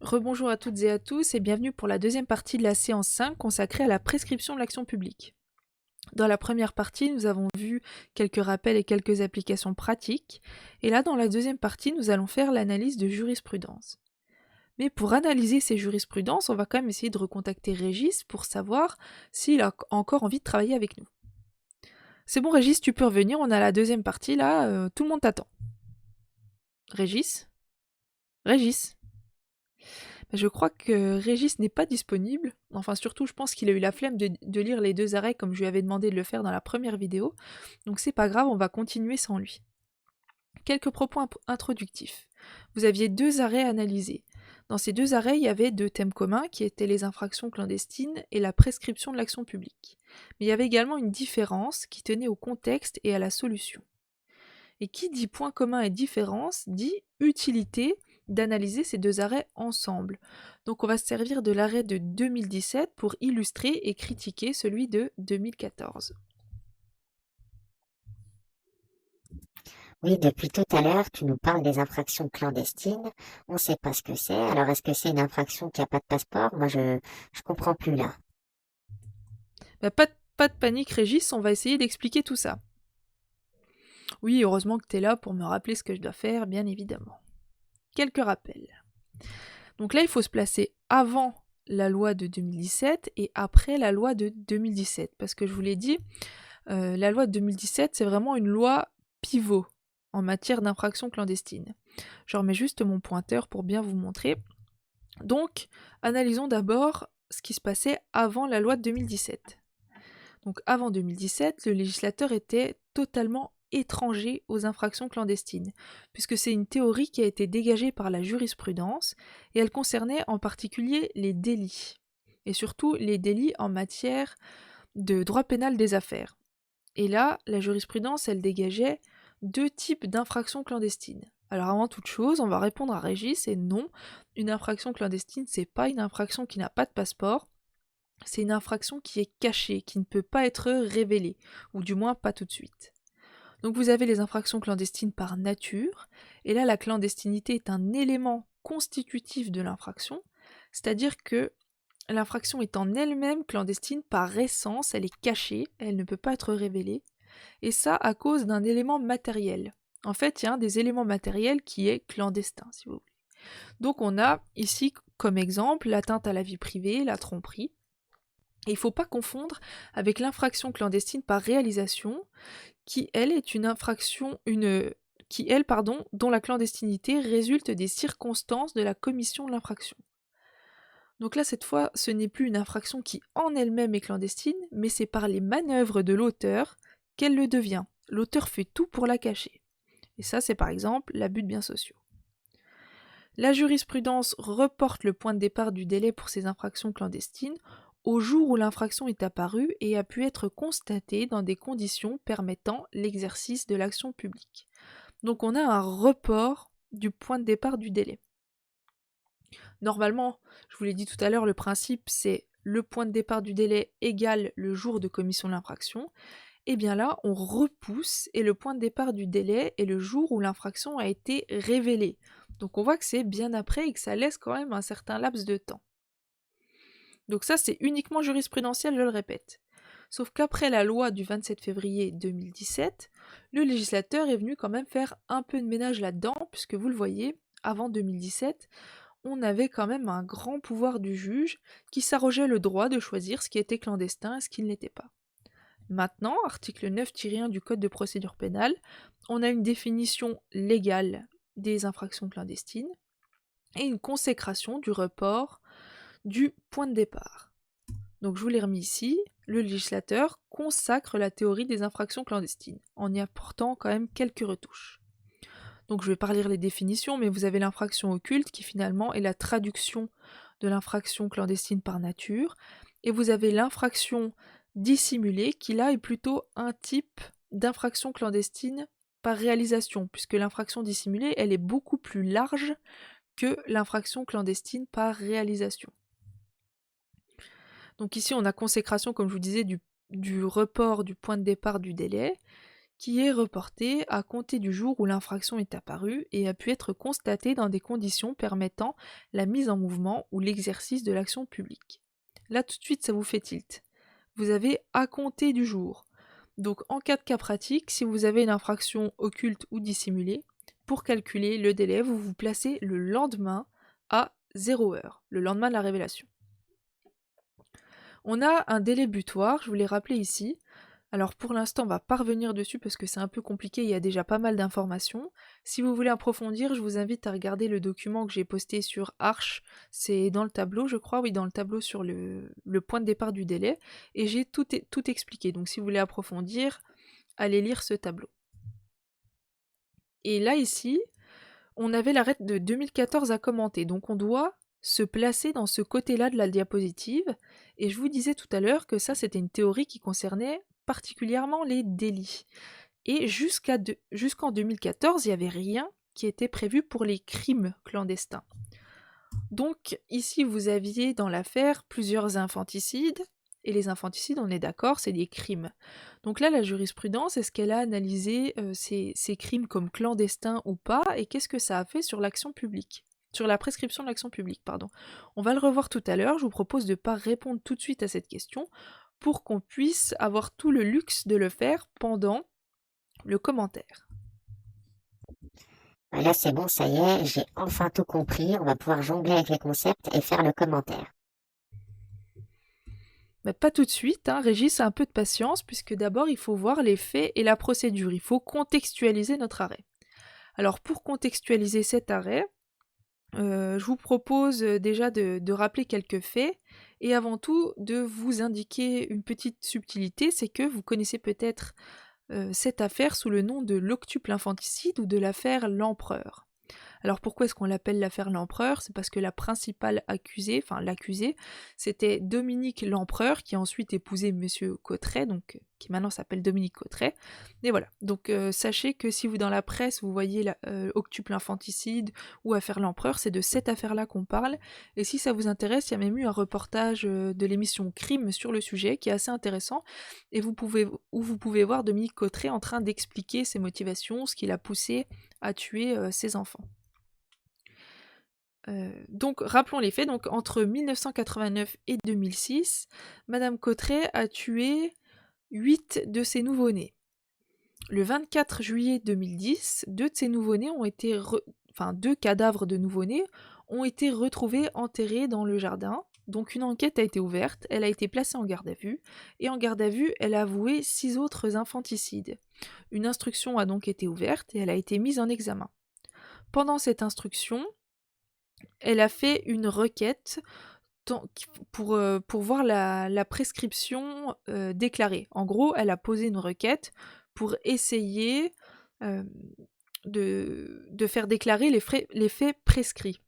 Rebonjour à toutes et à tous et bienvenue pour la deuxième partie de la séance 5 consacrée à la prescription de l'action publique. Dans la première partie, nous avons vu quelques rappels et quelques applications pratiques, et là dans la deuxième partie, nous allons faire l'analyse de jurisprudence. Mais pour analyser ces jurisprudences, on va quand même essayer de recontacter Régis pour savoir s'il a encore envie de travailler avec nous. C'est bon Régis, tu peux revenir, on a la deuxième partie là, tout le monde t'attend. Régis Régis Je crois que Régis n'est pas disponible. Enfin, surtout, je pense qu'il a eu la flemme de lire les deux arrêts comme je lui avais demandé de le faire dans la première vidéo. Donc c'est pas grave, on va continuer sans lui. Quelques propos introductifs. Vous aviez deux arrêts analysés. Dans ces deux arrêts, il y avait deux thèmes communs qui étaient les infractions clandestines et la prescription de l'action publique. Mais il y avait également une différence qui tenait au contexte et à la solution. Et qui dit point commun et différence dit utilité d'analyser ces deux arrêts ensemble. Donc on va se servir de l'arrêt de 2017 pour illustrer et critiquer celui de 2014. Oui, depuis tout à l'heure, tu nous parles des infractions clandestines. On ne sait pas ce que c'est. Alors, est-ce que c'est une infraction qui n'a pas de passeport? Moi, je comprends plus là. Pas de panique Régis, on va essayer d'expliquer tout ça. Oui, heureusement que tu es là pour me rappeler ce que je dois faire, bien évidemment. Quelques rappels. Donc là, il faut se placer avant la loi de 2017 et après la loi de 2017. Parce que je vous l'ai dit, la loi de 2017, c'est vraiment une loi pivot en matière d'infraction clandestine. Je remets juste mon pointeur pour bien vous montrer. Donc, analysons d'abord ce qui se passait avant la loi de 2017. Donc avant 2017, le législateur était totalement étranger aux infractions clandestines, puisque c'est une théorie qui a été dégagée par la jurisprudence, et elle concernait en particulier les délits, et surtout les délits en matière de droit pénal des affaires. Et là, la jurisprudence, elle dégageait deux types d'infractions clandestines. Alors avant toute chose, on va répondre à Régis, et non, une infraction clandestine, c'est pas une infraction qui n'a pas de passeport, c'est une infraction qui est cachée, qui ne peut pas être révélée, ou du moins pas tout de suite. Donc vous avez les infractions clandestines par nature, et là la clandestinité est un élément constitutif de l'infraction, c'est-à-dire que l'infraction est en elle-même clandestine par essence, elle est cachée, elle ne peut pas être révélée, et ça à cause d'un élément matériel. En fait, il y a un des éléments matériels qui est clandestin, si vous voulez. Donc on a ici comme exemple l'atteinte à la vie privée, la tromperie. Et il ne faut pas confondre avec l'infraction clandestine par réalisation, qui elle est une infraction, dont la clandestinité résulte des circonstances de la commission de l'infraction. Donc là, cette fois, ce n'est plus une infraction qui en elle-même est clandestine, mais c'est par les manœuvres de l'auteur qu'elle le devient. L'auteur fait tout pour la cacher. Et ça, c'est par exemple l'abus de biens sociaux. La jurisprudence reporte le point de départ du délai pour ces infractions clandestines au jour où l'infraction est apparue et a pu être constatée dans des conditions permettant l'exercice de l'action publique. Donc on a un report du point de départ du délai. Normalement, je vous l'ai dit tout à l'heure, le principe c'est le point de départ du délai égale le jour de commission de l'infraction. Et bien là, on repousse et le point de départ du délai est le jour où l'infraction a été révélée. Donc on voit que c'est bien après et que ça laisse quand même un certain laps de temps. Donc ça, c'est uniquement jurisprudentiel, je le répète. Sauf qu'après la loi du 27 février 2017, le législateur est venu quand même faire un peu de ménage là-dedans, puisque vous le voyez, avant 2017, on avait quand même un grand pouvoir du juge qui s'arrogeait le droit de choisir ce qui était clandestin et ce qui ne l'était pas. Maintenant, article 9-1 du Code de procédure pénale, on a une définition légale des infractions clandestines et une consécration du report du point de départ. Donc je vous l'ai remis ici, le législateur consacre la théorie des infractions clandestines, en y apportant quand même quelques retouches. Donc je vais pas lire les définitions, mais vous avez l'infraction occulte qui finalement est la traduction de l'infraction clandestine par nature, et vous avez l'infraction dissimulée qui là est plutôt un type d'infraction clandestine par réalisation, puisque l'infraction dissimulée elle est beaucoup plus large que l'infraction clandestine par réalisation. Donc ici on a consécration, comme je vous disais, du report du point de départ du délai, qui est reporté à compter du jour où l'infraction est apparue et a pu être constatée dans des conditions permettant la mise en mouvement ou l'exercice de l'action publique. Là, tout de suite, ça vous fait tilt. Vous avez à compter du jour. Donc, en cas de cas pratique, si vous avez une infraction occulte ou dissimulée, pour calculer le délai, vous vous placez le lendemain à 0 heure, le lendemain de la révélation. On a un délai butoir, je vous l'ai rappelé ici. Alors pour l'instant, on va pas revenir dessus parce que c'est un peu compliqué, il y a déjà pas mal d'informations. Si vous voulez approfondir, je vous invite à regarder le document que j'ai posté sur Arch. C'est dans le tableau, je crois, oui, dans le tableau sur le point de départ du délai. Et j'ai tout expliqué. Donc si vous voulez approfondir, allez lire ce tableau. Et là, ici, on avait l'arrêt de 2014 à commenter. Donc on doit se placer dans ce côté-là de la diapositive. Et je vous disais tout à l'heure que ça, c'était une théorie qui concernait particulièrement les délits. Et jusqu'en 2014, il n'y avait rien qui était prévu pour les crimes clandestins. Donc ici, vous aviez dans l'affaire plusieurs infanticides, et les infanticides, on est d'accord, c'est des crimes. Donc là, la jurisprudence, est-ce qu'elle a analysé ces crimes comme clandestins ou pas, et qu'est-ce que ça a fait sur l'action publique ? Sur la prescription de l'action publique, pardon. On va le revoir tout à l'heure, je vous propose de ne pas répondre tout de suite à cette question, pour qu'on puisse avoir tout le luxe de le faire pendant le commentaire. Là, c'est bon, ça y est, j'ai enfin tout compris. On va pouvoir jongler avec les concepts et faire le commentaire. Mais pas tout de suite, Régis a un peu de patience, puisque d'abord il faut voir les faits et la procédure, il faut contextualiser notre arrêt. Alors pour contextualiser cet arrêt, je vous propose déjà de rappeler quelques faits, et avant tout de vous indiquer une petite subtilité, c'est que vous connaissez peut-être cette affaire sous le nom de l'octuple infanticide ou de l'affaire L'Empereur. Alors pourquoi est-ce qu'on l'appelle l'affaire L'Empereur ? C'est parce que la principale accusée, enfin l'accusée, c'était Dominique L'Empereur, qui a ensuite épousé Monsieur Cotret, donc qui maintenant s'appelle Dominique Cotret. Et voilà, donc sachez que si vous dans la presse vous voyez octuple infanticide ou affaire L'Empereur, c'est de cette affaire-là qu'on parle. Et si ça vous intéresse, il y a même eu un reportage de l'émission Crime sur le sujet qui est assez intéressant, et vous pouvez voir Dominique Cotret en train d'expliquer ses motivations, ce qui l'a poussé à tuer ses enfants. Donc rappelons les faits, donc entre 1989 et 2006, Madame Cotret a tué 8 de ses nouveau-nés. Le 24 juillet 2010, deux cadavres de nouveau-nés ont été retrouvés enterrés dans le jardin. Donc une enquête a été ouverte, elle a été placée en garde à vue, et en garde à vue, elle a avoué 6 autres infanticides. Une instruction a donc été ouverte et elle a été mise en examen. Pendant cette instruction, elle a fait une requête pour voir la prescription déclarée. En gros, elle a posé une requête pour essayer de faire déclarer les faits prescrits.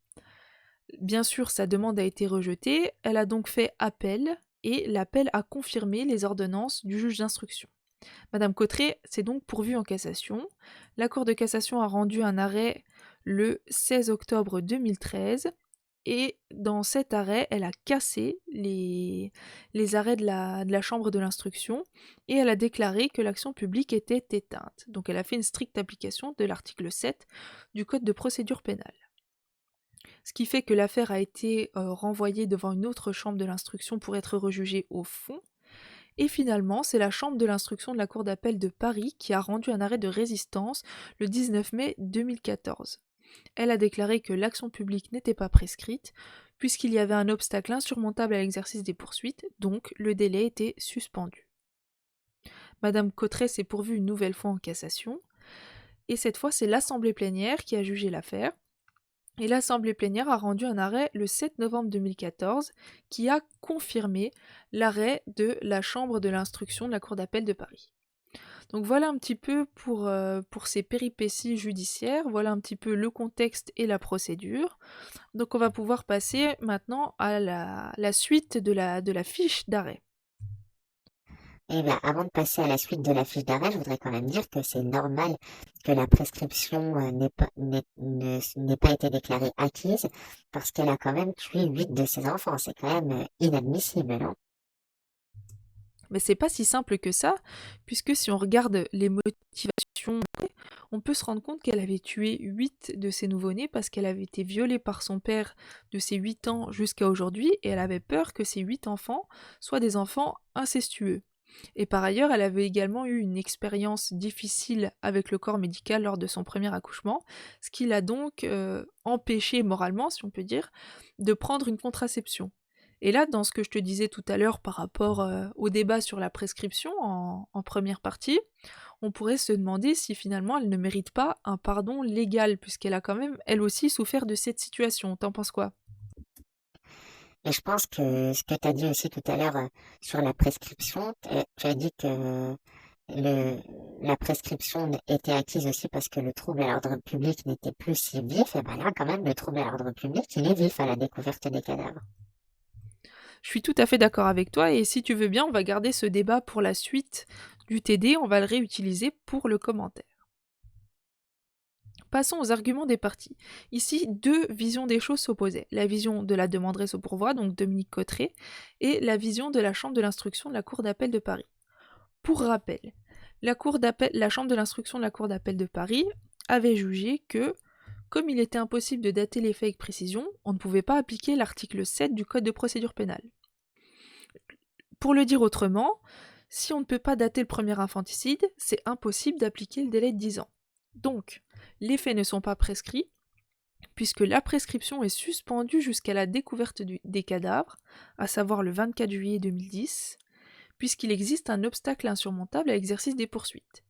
Bien sûr, sa demande a été rejetée, elle a donc fait appel, et l'appel a confirmé les ordonnances du juge d'instruction. Madame Cotret s'est donc pourvue en cassation. La Cour de cassation a rendu un arrêt le 16 octobre 2013, et dans cet arrêt, elle a cassé les arrêts de la Chambre de l'instruction, et elle a déclaré que l'action publique était éteinte. Donc elle a fait une stricte application de l'article 7 du Code de procédure pénale. Ce qui fait que l'affaire a été renvoyée devant une autre chambre de l'instruction pour être rejugée au fond. Et finalement, c'est la chambre de l'instruction de la Cour d'appel de Paris qui a rendu un arrêt de résistance le 19 mai 2014. Elle a déclaré que l'action publique n'était pas prescrite, puisqu'il y avait un obstacle insurmontable à l'exercice des poursuites, donc le délai était suspendu. Madame Cotret s'est pourvue une nouvelle fois en cassation, et cette fois c'est l'Assemblée plénière qui a jugé l'affaire, et l'Assemblée plénière a rendu un arrêt le 7 novembre 2014 qui a confirmé l'arrêt de la Chambre de l'instruction de la Cour d'appel de Paris. Donc voilà un petit peu pour ces péripéties judiciaires, voilà un petit peu le contexte et la procédure. Donc on va pouvoir passer maintenant à la suite de la fiche d'arrêt. Et bien, avant de passer à la suite de la fiche d'arrêt, je voudrais quand même dire que c'est normal que la prescription n'ait pas été déclarée acquise, parce qu'elle a quand même tué 8 de ses enfants. C'est quand même inadmissible, non? Mais c'est pas si simple que ça, puisque si on regarde les motivations, on peut se rendre compte qu'elle avait tué 8 de ses nouveau-nés parce qu'elle avait été violée par son père de ses 8 ans jusqu'à aujourd'hui, et elle avait peur que ces 8 enfants soient des enfants incestueux. Et par ailleurs, elle avait également eu une expérience difficile avec le corps médical lors de son premier accouchement, ce qui l'a donc empêché moralement, si on peut dire, de prendre une contraception. Et là, dans ce que je te disais tout à l'heure par rapport au débat sur la prescription en première partie, on pourrait se demander si finalement elle ne mérite pas un pardon légal, puisqu'elle a quand même, elle aussi, souffert de cette situation. T'en penses quoi? Et je pense que ce que tu as dit aussi tout à l'heure sur la prescription, tu as dit que le, la prescription était acquise aussi parce que le trouble à l'ordre public n'était plus si vif. Et ben là, quand même, le trouble à l'ordre public, il est vif à la découverte des cadavres. Je suis tout à fait d'accord avec toi, et si tu veux bien, on va garder ce débat pour la suite du TD, on va le réutiliser pour le commentaire. Passons aux arguments des parties. Ici, deux visions des choses s'opposaient. La vision de la demanderesse au pourvoi, donc Dominique Cotteret, et la vision de la Chambre de l'instruction de la Cour d'appel de Paris. Pour rappel, la Chambre de l'instruction de la Cour d'appel de Paris avait jugé que, comme il était impossible de dater les faits avec précision, on ne pouvait pas appliquer l'article 7 du Code de procédure pénale. Pour le dire autrement, si on ne peut pas dater le premier infanticide, c'est impossible d'appliquer le délai de 10 ans. Donc, les faits ne sont pas prescrits, puisque la prescription est suspendue jusqu'à la découverte des cadavres, à savoir le 24 juillet 2010, puisqu'il existe un obstacle insurmontable à l'exercice des poursuites.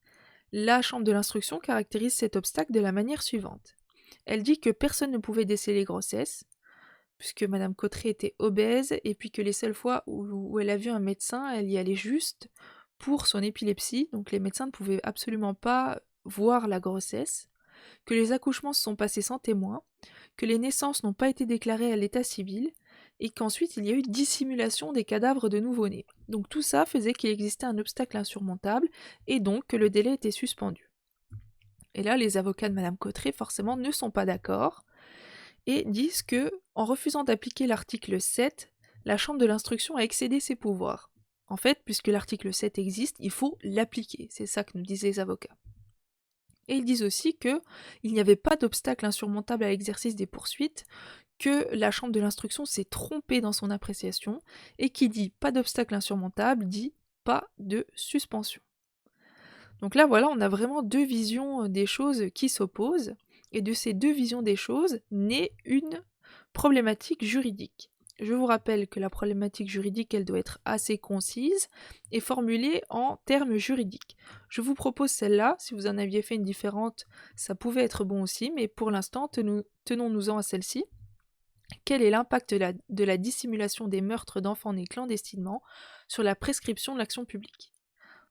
La Chambre de l'instruction caractérise cet obstacle de la manière suivante. Elle dit que personne ne pouvait déceler grossesse, puisque Madame Cotteret était obèse, et puis que les seules fois où elle a vu un médecin, elle y allait juste pour son épilepsie, donc les médecins ne pouvaient absolument pas voir la grossesse, que les accouchements se sont passés sans témoin, que les naissances n'ont pas été déclarées à l'état civil, et qu'ensuite il y a eu dissimulation des cadavres de nouveau-nés. Donc tout ça faisait qu'il existait un obstacle insurmontable, et donc que le délai était suspendu. Et là, les avocats de Madame Cotteret, forcément, ne sont pas d'accord, et disent que, en refusant d'appliquer l'article 7, la Chambre de l'instruction a excédé ses pouvoirs. En fait, puisque l'article 7 existe, il faut l'appliquer, c'est ça que nous disaient les avocats. Et ils disent aussi qu'il n'y avait pas d'obstacle insurmontable à l'exercice des poursuites, que la Chambre de l'instruction s'est trompée dans son appréciation, et qui dit pas d'obstacle insurmontable dit pas de suspension. Donc là, voilà, on a vraiment deux visions des choses qui s'opposent, et de ces deux visions des choses naît une problématique juridique. Je vous rappelle que la problématique juridique, elle doit être assez concise et formulée en termes juridiques. Je vous propose celle-là, si vous en aviez fait une différente, ça pouvait être bon aussi, mais pour l'instant, tenons-nous-en à celle-ci. Quel est l'impact de la dissimulation des meurtres d'enfants nés clandestinement sur la prescription de l'action publique?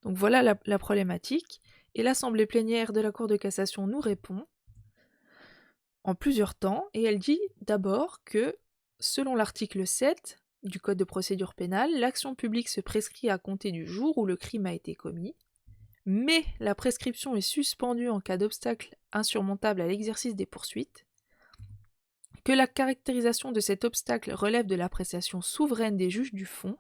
Donc voilà la problématique, et l'Assemblée plénière de la Cour de cassation nous répond en plusieurs temps, et elle dit d'abord que, selon l'article 7 du Code de procédure pénale, l'action publique se prescrit à compter du jour où le crime a été commis, mais la prescription est suspendue en cas d'obstacle insurmontable à l'exercice des poursuites, que la caractérisation de cet obstacle relève de l'appréciation souveraine des juges du fond,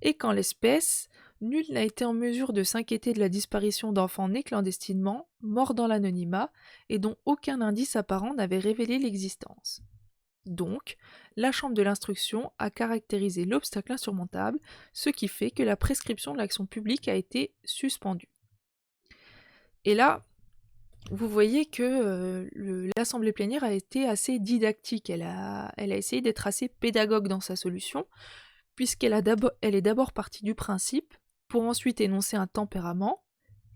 et qu'en l'espèce, nul n'a été en mesure de s'inquiéter de la disparition d'enfants nés clandestinement, morts dans l'anonymat, et dont aucun indice apparent n'avait révélé l'existence. Donc, la Chambre de l'instruction a caractérisé l'obstacle insurmontable, ce qui fait que la prescription de l'action publique a été suspendue. Et là, vous voyez que l'Assemblée plénière a été assez didactique, elle a essayé d'être assez pédagogue dans sa solution, puisqu'elle est d'abord partie du principe, pour ensuite énoncer un tempérament,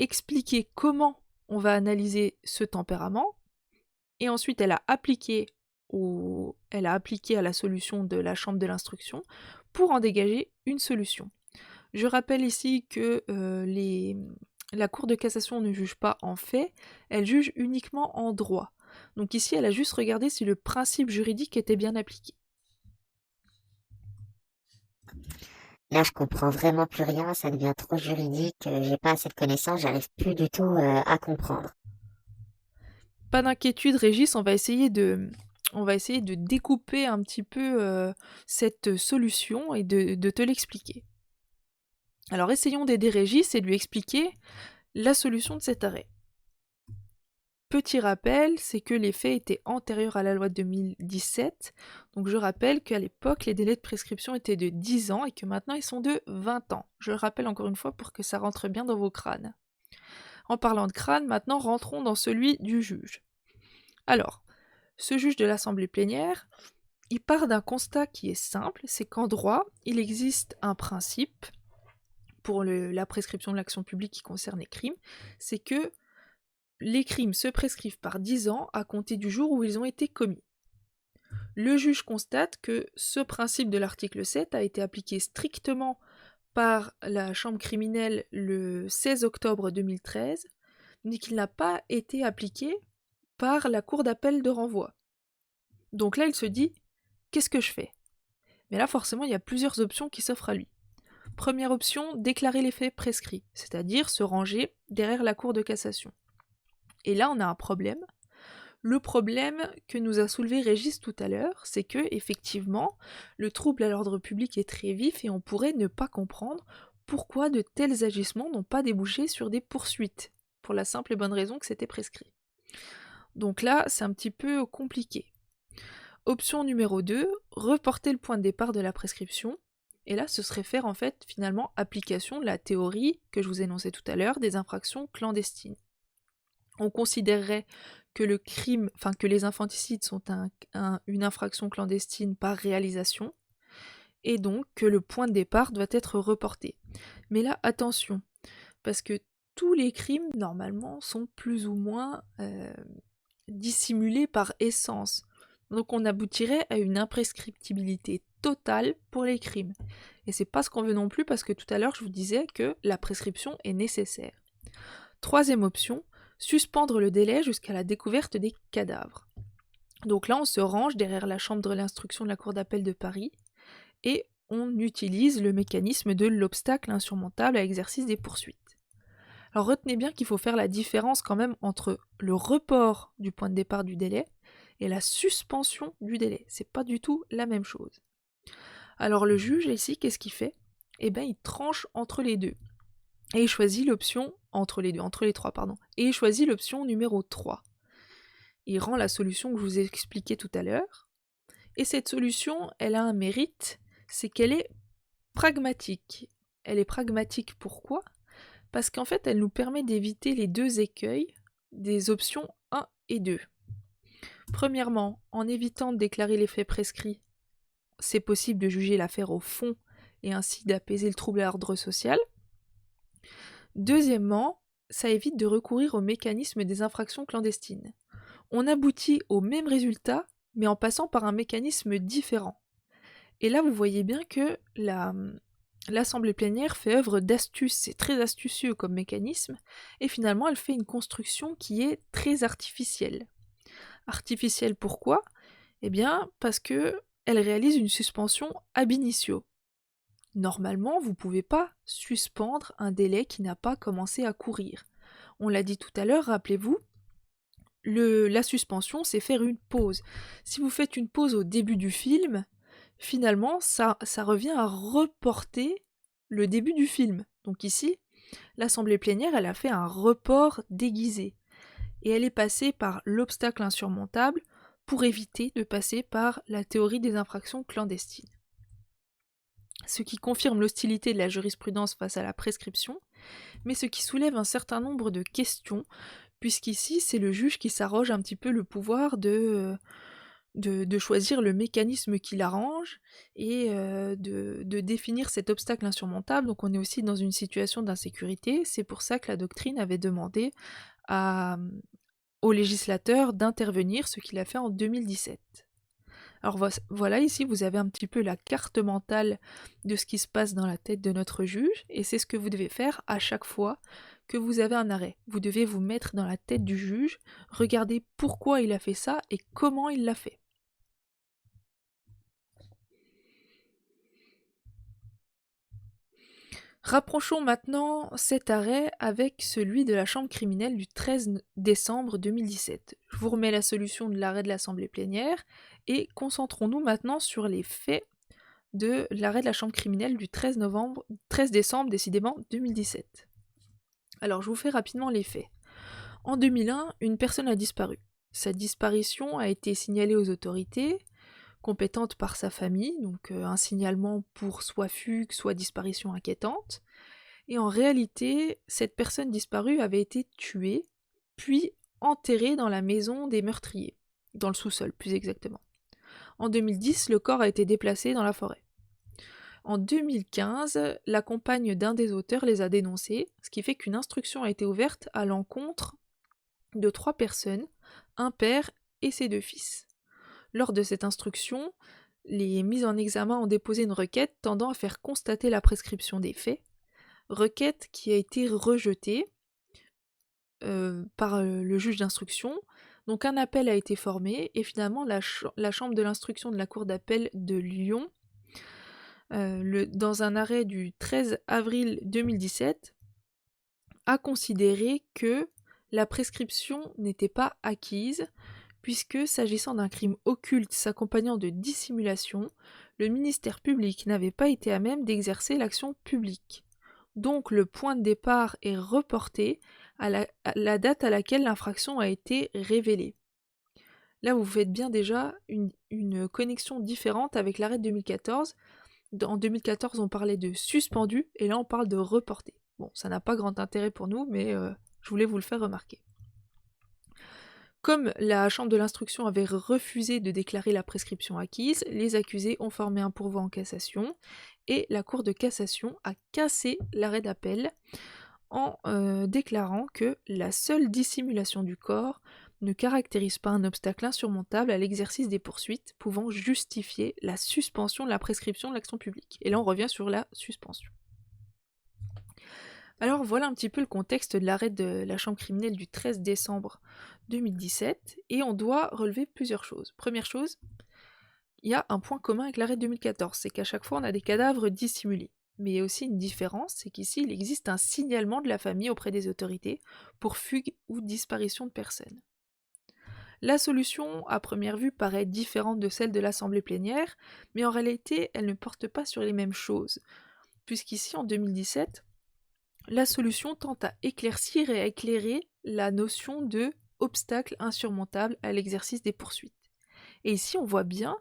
expliquer comment on va analyser ce tempérament, et ensuite elle a appliqué à la solution de la Chambre de l'instruction pour en dégager une solution. Je rappelle ici que la Cour de cassation ne juge pas en fait, elle juge uniquement en droit. Donc ici, elle a juste regardé si le principe juridique était bien appliqué. Là, je comprends vraiment plus rien, ça devient trop juridique, j'ai pas assez de connaissances, j'arrive plus du tout à comprendre. Pas d'inquiétude, Régis, on va essayer de découper un petit peu cette solution et de te l'expliquer. Alors essayons d'aider Régis et de lui expliquer la solution de cet arrêt. Petit rappel, c'est que les faits étaient antérieurs à la loi de 2017, donc je rappelle qu'à l'époque, les délais de prescription étaient de 10 ans et que maintenant ils sont de 20 ans. Je le rappelle encore une fois pour que ça rentre bien dans vos crânes. En parlant de crâne, maintenant rentrons dans celui du juge. Alors, ce juge de l'Assemblée plénière, il part d'un constat qui est simple, c'est qu'en droit, il existe un principe pour la prescription de l'action publique qui concerne les crimes, c'est que les crimes se prescrivent par 10 ans à compter du jour où ils ont été commis. Le juge constate que ce principe de l'article 7 a été appliqué strictement par la Chambre criminelle le 16 octobre 2013, mais qu'il n'a pas été appliqué par la Cour d'appel de renvoi. Donc là, il se dit, qu'est-ce que je fais? Mais là, forcément, il y a plusieurs options qui s'offrent à lui. Première option, déclarer les faits prescrits, c'est-à-dire se ranger derrière la Cour de cassation. Et là, on a un problème. Le problème que nous a soulevé Régis tout à l'heure, c'est que, effectivement, le trouble à l'ordre public est très vif et on pourrait ne pas comprendre pourquoi de tels agissements n'ont pas débouché sur des poursuites, pour la simple et bonne raison que c'était prescrit. Donc là, c'est un petit peu compliqué. Option numéro 2, reporter le point de départ de la prescription. Et là, ce serait faire en fait, finalement, application de la théorie que je vous énonçais tout à l'heure des infractions clandestines. On considérerait que que les infanticides sont une infraction clandestine par réalisation, et donc que le point de départ doit être reporté. Mais là, attention, parce que tous les crimes, normalement, sont plus ou moins dissimulés par essence. Donc on aboutirait à une imprescriptibilité totale pour les crimes. Et c'est pas ce qu'on veut non plus, parce que tout à l'heure, je vous disais que la prescription est nécessaire. Troisième option, suspendre le délai jusqu'à la découverte des cadavres. Donc là, on se range derrière la chambre de l'instruction de la Cour d'appel de Paris et on utilise le mécanisme de l'obstacle insurmontable à l'exercice des poursuites. Alors retenez bien qu'il faut faire la différence quand même entre le report du point de départ du délai et la suspension du délai. C'est pas du tout la même chose. Alors le juge ici, qu'est-ce qu'il fait? Eh bien, il tranche entre les deux. Et il choisit l'option entre les trois, et il choisit l'option numéro 3. Il rend la solution que je vous ai expliquée tout à l'heure, et cette solution, elle a un mérite, c'est qu'elle est pragmatique. Elle est pragmatique pourquoi? Parce qu'en fait, elle nous permet d'éviter les deux écueils des options 1 et 2. Premièrement, en évitant de déclarer les faits prescrits, c'est possible de juger l'affaire au fond et ainsi d'apaiser le trouble à l'ordre social. Deuxièmement, ça évite de recourir au mécanisme des infractions clandestines. On aboutit au même résultat, mais en passant par un mécanisme différent. Et là, vous voyez bien que l'Assemblée plénière fait œuvre d'astuce, c'est très astucieux comme mécanisme, et finalement, elle fait une construction qui est très artificielle. Artificielle pourquoi? Eh bien, parce que elle réalise une suspension ab initio. Normalement, vous ne pouvez pas suspendre un délai qui n'a pas commencé à courir. On l'a dit tout à l'heure, rappelez-vous, la suspension, c'est faire une pause. Si vous faites une pause au début du film, finalement, ça revient à reporter le début du film. Donc ici, l'Assemblée plénière, elle a fait un report déguisé. Et elle est passée par l'obstacle insurmontable pour éviter de passer par la théorie des infractions clandestines. Ce qui confirme l'hostilité de la jurisprudence face à la prescription, mais ce qui soulève un certain nombre de questions, puisqu'ici c'est le juge qui s'arroge un petit peu le pouvoir de choisir le mécanisme qui l'arrange et de définir cet obstacle insurmontable. Donc on est aussi dans une situation d'insécurité, c'est pour ça que la doctrine avait demandé au législateur d'intervenir, ce qu'il a fait en 2017. Alors voilà, ici vous avez un petit peu la carte mentale de ce qui se passe dans la tête de notre juge, et c'est ce que vous devez faire à chaque fois que vous avez un arrêt. Vous devez vous mettre dans la tête du juge, regarder pourquoi il a fait ça et comment il l'a fait. Rapprochons maintenant cet arrêt avec celui de la Chambre criminelle du 13 décembre 2017. Je vous remets la solution de l'arrêt de l'Assemblée plénière et concentrons-nous maintenant sur les faits de l'arrêt de la chambre criminelle du 13 décembre décidément 2017. Alors je vous fais rapidement les faits. En 2001, une personne a disparu. Sa disparition a été signalée aux autorités, compétentes par sa famille, donc un signalement pour soit fugue, soit disparition inquiétante. Et en réalité, cette personne disparue avait été tuée, puis enterrée dans la maison des meurtriers, dans le sous-sol plus exactement. En 2010, le corps a été déplacé dans la forêt. En 2015, la compagne d'un des auteurs les a dénoncés, ce qui fait qu'une instruction a été ouverte à l'encontre de 3 personnes, un père et ses 2 fils. Lors de cette instruction, les mises en examen ont déposé une requête tendant à faire constater la prescription des faits, requête qui a été rejetée par le juge d'instruction. Donc un appel a été formé et finalement la chambre de l'instruction de la cour d'appel de Lyon, dans un arrêt du 13 avril 2017, a considéré que la prescription n'était pas acquise, puisque s'agissant d'un crime occulte s'accompagnant de dissimulation, le ministère public n'avait pas été à même d'exercer l'action publique. Donc le point de départ est reporté à la date à laquelle l'infraction a été révélée. Là, vous faites bien déjà une connexion différente avec l'arrêt de 2014. En 2014, on parlait de suspendu, et là, on parle de reporté. Bon, ça n'a pas grand intérêt pour nous, mais je voulais vous le faire remarquer. Comme la chambre de l'instruction avait refusé de déclarer la prescription acquise, les accusés ont formé un pourvoi en cassation, et la Cour de cassation a cassé l'arrêt d'appel en déclarant que la seule dissimulation du corps ne caractérise pas un obstacle insurmontable à l'exercice des poursuites pouvant justifier la suspension de la prescription de l'action publique. Et là on revient sur la suspension. Alors voilà un petit peu le contexte de l'arrêt de la chambre criminelle du 13 décembre 2017, et on doit relever plusieurs choses. Première chose, il y a un point commun avec l'arrêt de 2014, c'est qu'à chaque fois on a des cadavres dissimulés. Mais il y a aussi une différence, c'est qu'ici il existe un signalement de la famille auprès des autorités pour fugue ou disparition de personnes. La solution, à première vue, paraît différente de celle de l'Assemblée plénière, mais en réalité, elle ne porte pas sur les mêmes choses, puisqu'ici, en 2017, la solution tente à éclaircir et à éclairer la notion de obstacle insurmontable à l'exercice des poursuites. Et ici, on voit bien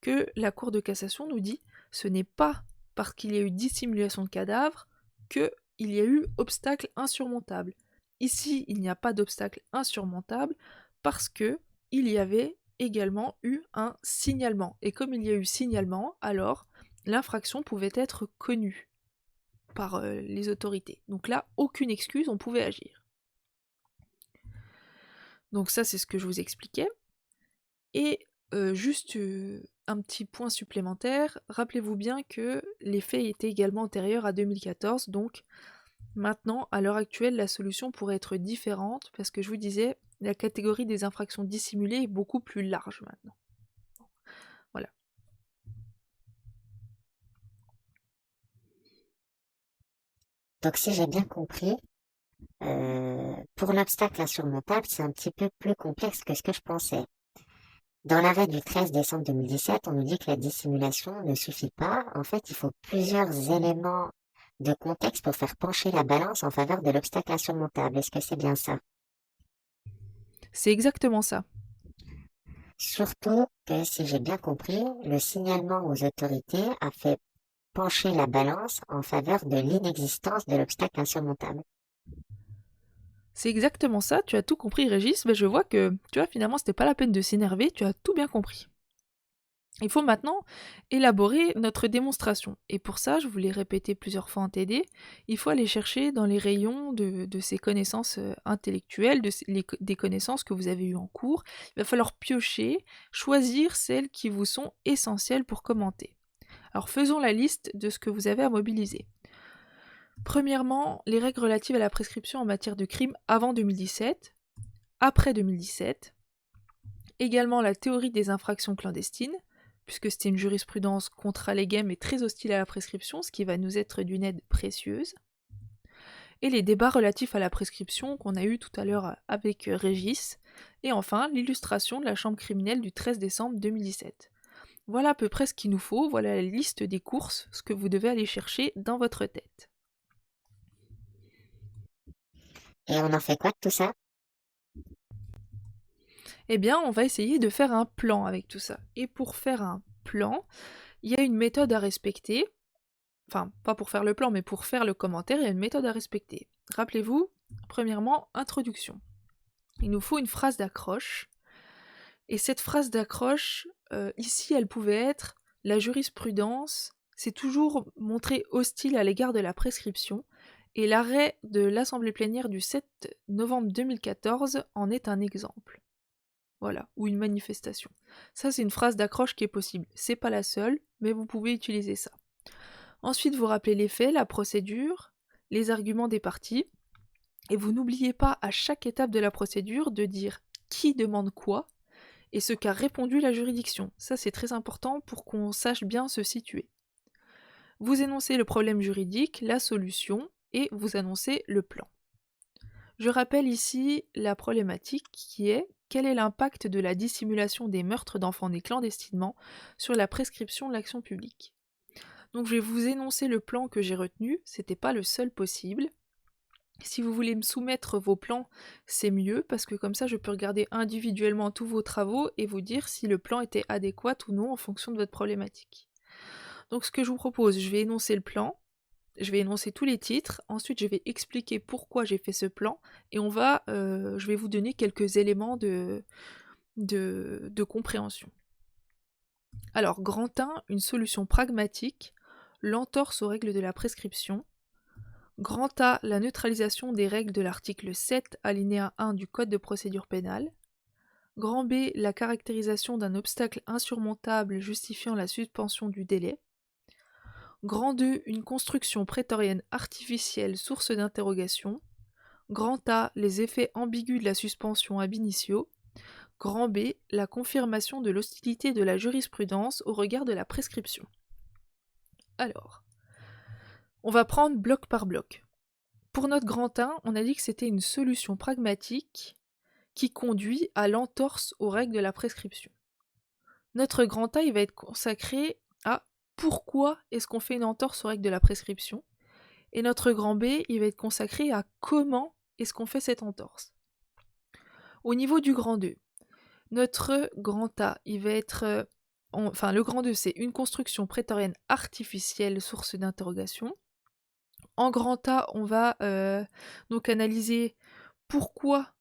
que la Cour de cassation nous dit ce n'est pas parce qu'il y a eu dissimulation de cadavres qu'il y a eu obstacle insurmontable. Ici, il n'y a pas d'obstacle insurmontable parce que il y avait également eu un signalement. Et comme il y a eu signalement, alors l'infraction pouvait être connue par les autorités. Donc là, aucune excuse, on pouvait agir. Donc ça, c'est ce que je vous expliquais. Et juste un petit point supplémentaire, rappelez-vous bien que les faits étaient également antérieurs à 2014, donc maintenant, à l'heure actuelle, la solution pourrait être différente, parce que je vous disais, la catégorie des infractions dissimulées est beaucoup plus large maintenant. Voilà. Donc si j'ai bien compris, pour l'obstacle insurmontable, c'est un petit peu plus complexe que ce que je pensais. Dans l'arrêt du 13 décembre 2017, on nous dit que la dissimulation ne suffit pas. En fait, il faut plusieurs éléments de contexte pour faire pencher la balance en faveur de l'obstacle insurmontable. Est-ce que c'est bien ça? C'est exactement ça. Surtout que, si j'ai bien compris, le signalement aux autorités a fait pencher la balance en faveur de l'inexistence de l'obstacle insurmontable. C'est exactement ça, tu as tout compris Régis, mais je vois que, tu vois, finalement c'était pas la peine de s'énerver, tu as tout bien compris. Il faut maintenant élaborer notre démonstration. Et pour ça, je vous l'ai répété plusieurs fois en TD, il faut aller chercher dans les rayons de ces connaissances intellectuelles, des connaissances que vous avez eues en cours. Il va falloir piocher, choisir celles qui vous sont essentielles pour commenter. Alors faisons la liste de ce que vous avez à mobiliser. Premièrement, les règles relatives à la prescription en matière de crime avant 2017, après 2017. Également la théorie des infractions clandestines, puisque c'était une jurisprudence contre-alléguée mais très hostile à la prescription, ce qui va nous être d'une aide précieuse. Et les débats relatifs à la prescription qu'on a eu tout à l'heure avec Régis. Et enfin, l'illustration de la chambre criminelle du 13 décembre 2017. Voilà à peu près ce qu'il nous faut, voilà la liste des courses, ce que vous devez aller chercher dans votre tête. Et on en fait quoi de tout ça? Eh bien, on va essayer de faire un plan avec tout ça. Et pour faire un plan, il y a une méthode à respecter. Enfin, pas pour faire le plan, mais pour faire le commentaire, il y a une méthode à respecter. Rappelez-vous, premièrement, introduction. Il nous faut une phrase d'accroche. Et cette phrase d'accroche, ici, elle pouvait être la jurisprudence s'est toujours montrée hostile à l'égard de la prescription, et l'arrêt de l'Assemblée plénière du 7 novembre 2014 en est un exemple. Voilà, ou une manifestation. Ça, c'est une phrase d'accroche qui est possible. C'est pas la seule, mais vous pouvez utiliser ça. Ensuite, vous rappelez les faits, la procédure, les arguments des parties, et vous n'oubliez pas à chaque étape de la procédure de dire qui demande quoi et ce qu'a répondu la juridiction. Ça, c'est très important pour qu'on sache bien se situer. Vous énoncez le problème juridique, la solution, et vous annoncez le plan. Je rappelle ici la problématique qui est: quel est l'impact de la dissimulation des meurtres d'enfants nés clandestinement sur la prescription de l'action publique? Donc je vais vous énoncer le plan que j'ai retenu, c'était pas le seul possible. Si vous voulez me soumettre vos plans, c'est mieux, parce que comme ça je peux regarder individuellement tous vos travaux et vous dire si le plan était adéquat ou non en fonction de votre problématique. Donc ce que je vous propose, je vais énoncer le plan, je vais énoncer tous les titres, ensuite je vais expliquer pourquoi j'ai fait ce plan, et je vais vous donner quelques éléments de compréhension. Alors, grand 1, une solution pragmatique, l'entorse aux règles de la prescription. Grand A, la neutralisation des règles de l'article 7, alinéa 1 du Code de procédure pénale. Grand B, la caractérisation d'un obstacle insurmontable justifiant la suspension du délai. Grand 2, une construction prétorienne artificielle source d'interrogation. Grand A, les effets ambigus de la suspension ab initio. Grand B, la confirmation de l'hostilité de la jurisprudence au regard de la prescription. Alors, on va prendre bloc par bloc. Pour notre grand 1, on a dit que c'était une solution pragmatique qui conduit à l'entorse aux règles de la prescription. Notre grand A, il va être consacré à pourquoi est-ce qu'on fait une entorse aux règles de la prescription, et notre grand B, il va être consacré à comment est-ce qu'on fait cette entorse. Au niveau du grand 2, notre grand A, il va être... le grand 2, c'est une construction prétorienne artificielle, source d'interrogation. En grand A, on va donc analyser pourquoi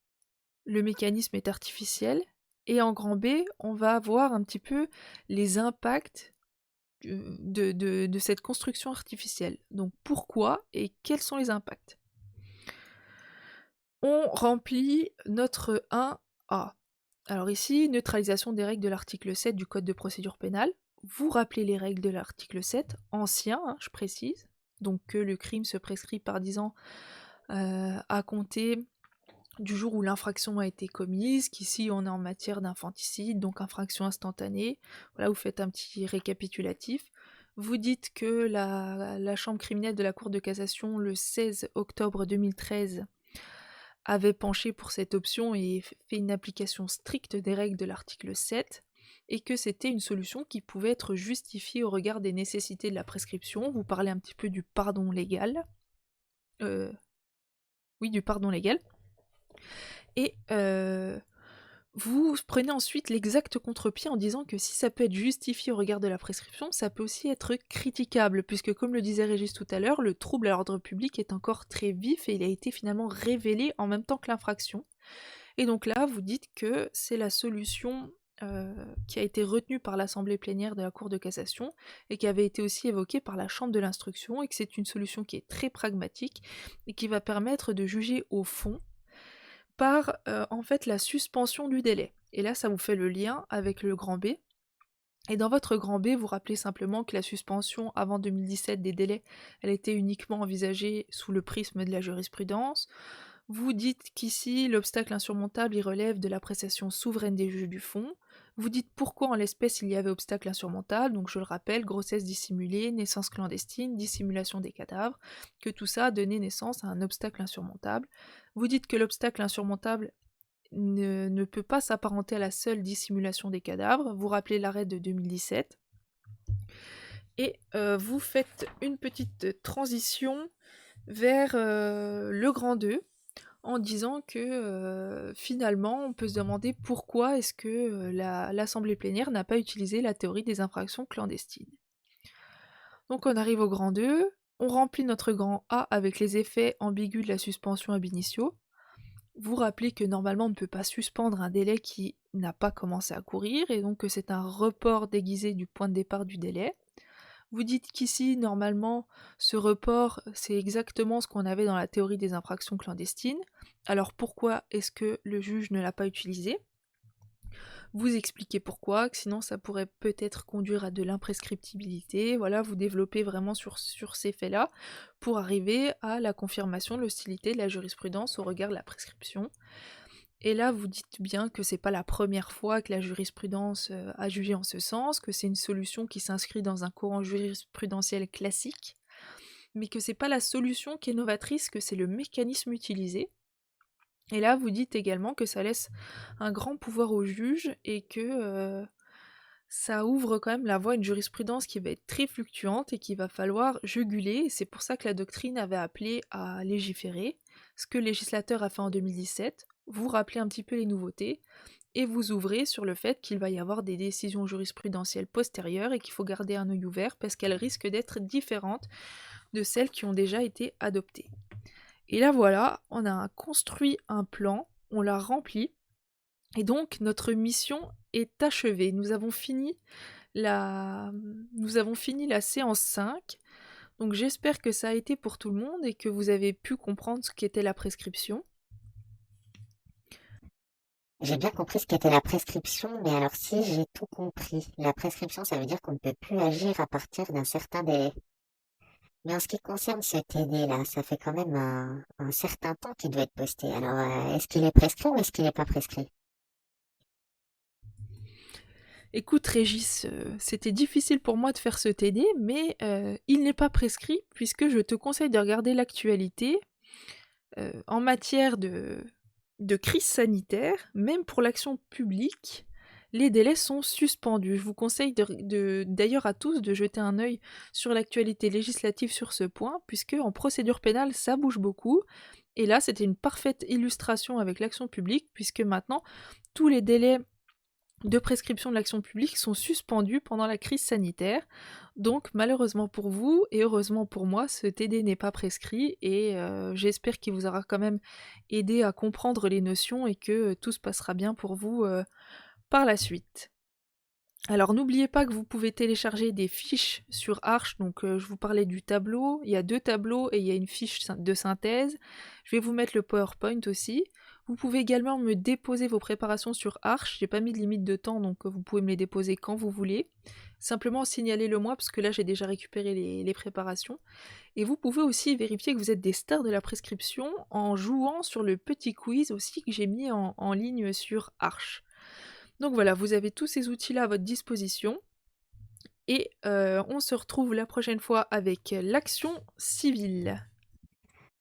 le mécanisme est artificiel. Et en grand B, on va voir un petit peu les impacts de cette construction artificielle. Donc pourquoi et quels sont les impacts. On remplit notre 1A. Alors ici, neutralisation des règles de l'article 7 du Code de procédure pénale. Vous rappelez les règles de l'article 7, ancien, je précise, donc que le crime se prescrit par 10 ans à compter du jour où l'infraction a été commise, qu'ici on est en matière d'infanticide, donc infraction instantanée. Voilà, vous faites un petit récapitulatif. Vous dites que la chambre criminelle de la Cour de cassation, le 16 octobre 2013, avait penché pour cette option et fait une application stricte des règles de l'article 7, et que c'était une solution qui pouvait être justifiée au regard des nécessités de la prescription. Vous parlez un petit peu du pardon légal. Du pardon légal. Et vous prenez ensuite l'exact contre-pied en disant que si ça peut être justifié au regard de la prescription, ça peut aussi être critiquable, puisque comme le disait Régis tout à l'heure, le trouble à l'ordre public est encore très vif et il a été finalement révélé en même temps que l'infraction. Et donc là, vous dites que c'est la solution qui a été retenue par l'Assemblée plénière de la Cour de cassation et qui avait été aussi évoquée par la Chambre de l'instruction, et que c'est une solution qui est très pragmatique et qui va permettre de juger au fond par en fait la suspension du délai. Et là, ça vous fait le lien avec le grand B. Et dans votre grand B, vous rappelez simplement que la suspension avant 2017 des délais, elle était uniquement envisagée sous le prisme de la jurisprudence. Vous dites qu'ici, l'obstacle insurmontable, il relève de l'appréciation souveraine des juges du fond. Vous dites pourquoi en l'espèce il y avait obstacle insurmontable, donc je le rappelle, grossesse dissimulée, naissance clandestine, dissimulation des cadavres, que tout ça a donné naissance à un obstacle insurmontable. Vous dites que l'obstacle insurmontable ne peut pas s'apparenter à la seule dissimulation des cadavres. Vous rappelez l'arrêt de 2017. Et vous faites une petite transition vers le grand 2 en disant que finalement on peut se demander pourquoi est-ce que l'Assemblée plénière n'a pas utilisé la théorie des infractions clandestines. Donc on arrive au grand 2, on remplit notre grand A avec les effets ambigus de la suspension ab initio. Vous rappelez que normalement on ne peut pas suspendre un délai qui n'a pas commencé à courir et donc que c'est un report déguisé du point de départ du délai. Vous dites qu'ici, normalement, ce report, c'est exactement ce qu'on avait dans la théorie des infractions clandestines. Alors pourquoi est-ce que le juge ne l'a pas utilisé ? Vous expliquez pourquoi, que sinon ça pourrait peut-être conduire à de l'imprescriptibilité. Voilà, vous développez vraiment sur ces faits-là pour arriver à la confirmation de l'hostilité de la jurisprudence au regard de la prescription. Et là, vous dites bien que c'est pas la première fois que la jurisprudence a jugé en ce sens, que c'est une solution qui s'inscrit dans un courant jurisprudentiel classique, mais que c'est pas la solution qui est novatrice, que c'est le mécanisme utilisé. Et là, vous dites également que ça laisse un grand pouvoir au juge et que ça ouvre quand même la voie à une jurisprudence qui va être très fluctuante et qu'il va falloir juguler. Et c'est pour ça que la doctrine avait appelé à légiférer, ce que le législateur a fait en 2017. Vous rappelez un petit peu les nouveautés et vous ouvrez sur le fait qu'il va y avoir des décisions jurisprudentielles postérieures et qu'il faut garder un œil ouvert parce qu'elles risquent d'être différentes de celles qui ont déjà été adoptées. Et là voilà, on a construit un plan, on l'a rempli, et donc notre mission est achevée. Nous avons fini la séance 5, donc j'espère que ça a été pour tout le monde et que vous avez pu comprendre ce qu'était la prescription. J'ai bien compris ce qu'était la prescription, mais alors si j'ai tout compris, la prescription, ça veut dire qu'on ne peut plus agir à partir d'un certain délai. Mais en ce qui concerne ce TD-là, ça fait quand même un certain temps qu'il doit être posté. Alors, est-ce qu'il est prescrit ou est-ce qu'il n'est pas prescrit? Écoute Régis, c'était difficile pour moi de faire ce TD, mais il n'est pas prescrit puisque je te conseille de regarder l'actualité en matière de crise sanitaire, même pour l'action publique. Les délais sont suspendus. Je vous conseille d'ailleurs à tous de jeter un œil sur l'actualité législative sur ce point, puisque en procédure pénale, ça bouge beaucoup. Et là, c'était une parfaite illustration avec l'action publique, puisque maintenant, tous les délais de prescription de l'action publique sont suspendus pendant la crise sanitaire. Donc malheureusement pour vous, et heureusement pour moi, ce TD n'est pas prescrit, et j'espère qu'il vous aura quand même aidé à comprendre les notions et que tout se passera bien pour vous par la suite. Alors n'oubliez pas que vous pouvez télécharger des fiches sur Arch, donc je vous parlais du tableau, il y a 2 tableaux et il y a une fiche de synthèse. Je vais vous mettre le PowerPoint aussi. Vous pouvez également me déposer vos préparations sur Arch, j'ai pas mis de limite de temps donc vous pouvez me les déposer quand vous voulez. Simplement signalez-le moi parce que là j'ai déjà récupéré les préparations. Et vous pouvez aussi vérifier que vous êtes des stars de la prescription en jouant sur le petit quiz aussi que j'ai mis en ligne sur Arch. Donc voilà, vous avez tous ces outils-là à votre disposition. Et on se retrouve la prochaine fois avec l'action civile.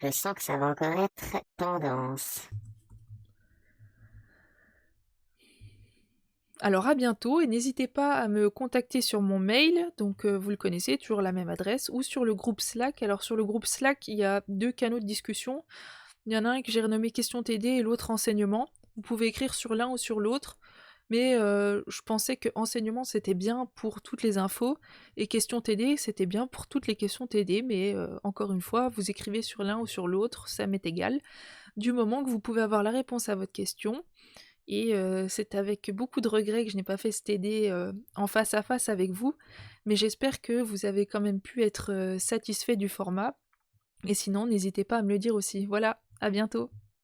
Je sens que ça va encore être tendance. Alors à bientôt et n'hésitez pas à me contacter sur mon mail, donc vous le connaissez, toujours la même adresse, ou sur le groupe Slack. Alors sur le groupe Slack, il y a 2 canaux de discussion. Il y en a un que j'ai renommé Question TD et l'autre Enseignement. Vous pouvez écrire sur l'un ou sur l'autre. Mais je pensais que enseignement c'était bien pour toutes les infos et question TD c'était bien pour toutes les questions TD, mais encore une fois, vous écrivez sur l'un ou sur l'autre, ça m'est égal, du moment que vous pouvez avoir la réponse à votre question. Et c'est avec beaucoup de regrets que je n'ai pas fait ce TD en face à face avec vous, mais j'espère que vous avez quand même pu être satisfait du format. Et sinon, n'hésitez pas à me le dire aussi. Voilà, à bientôt.